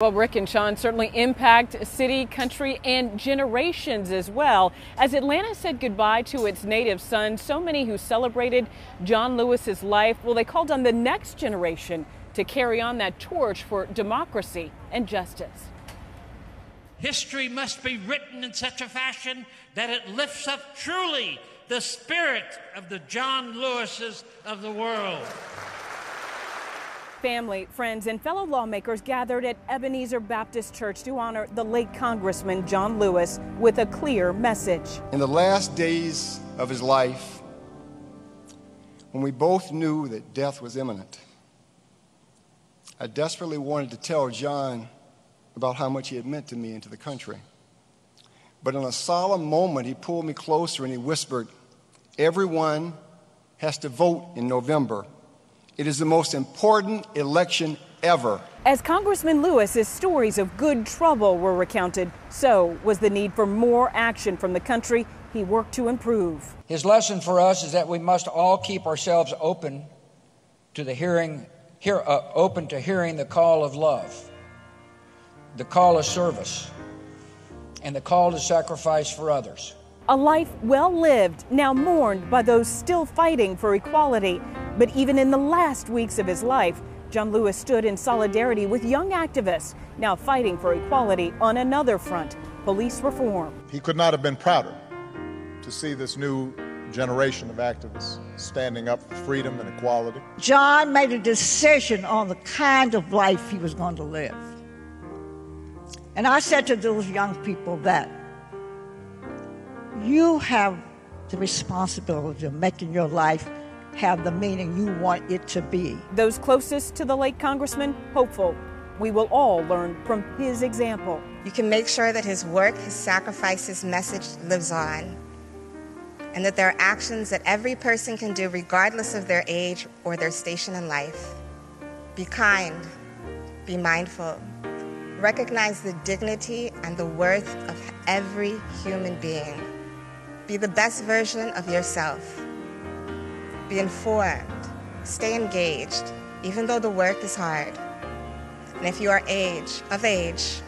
Well, Rick and Sean certainly impact city, country, and generations as well. As Atlanta said goodbye to its native son, so many who celebrated John Lewis's life, well, they called on the next generation to carry on that torch for democracy and justice. History must be written in such a fashion that it lifts up truly the spirit of the John Lewises of the world. Family, friends, and fellow lawmakers gathered at Ebenezer Baptist Church to honor the late Congressman John Lewis with a clear message. In the last days of his life, when we both knew that death was imminent, I desperately wanted to tell John about how much he had meant to me and to the country. But in a solemn moment, he pulled me closer and he whispered, "Everyone has to vote in November. It is the most important election ever." As Congressman Lewis's stories of good trouble were recounted, so was the need for more action from the country he worked to improve. His lesson for us is that we must all keep ourselves open to hearing the call of love, the call of service, and the call to sacrifice for others. A life well lived, now mourned by those still fighting for equality. But even in the last weeks of his life, John Lewis stood in solidarity with young activists now fighting for equality on another front, police reform. He could not have been prouder to see this new generation of activists standing up for freedom and equality. John made a decision on the kind of life he was going to live. And I said to those young people that you have the responsibility of making your life have the meaning you want it to be. Those closest to the late Congressman, hopeful we will all learn from his example. You can make sure that his work, his sacrifice, his message lives on, and that there are actions that every person can do regardless of their age or their station in life. Be kind, be mindful, recognize the dignity and the worth of every human being. Be the best version of yourself. Be informed, stay engaged, even though the work is hard. And if you are of age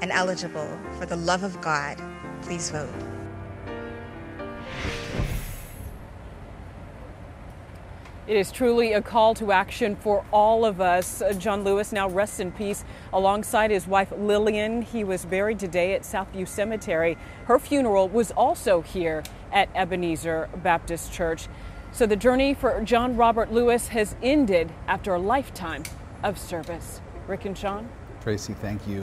and eligible for the love of God, please vote. It is truly a call to action for all of us. John Lewis now rests in peace alongside his wife Lillian. He was buried today at Southview Cemetery. Her funeral was also here at Ebenezer Baptist Church. So the journey for John Robert Lewis has ended after a lifetime of service. Rick and Sean? Tracy, thank you.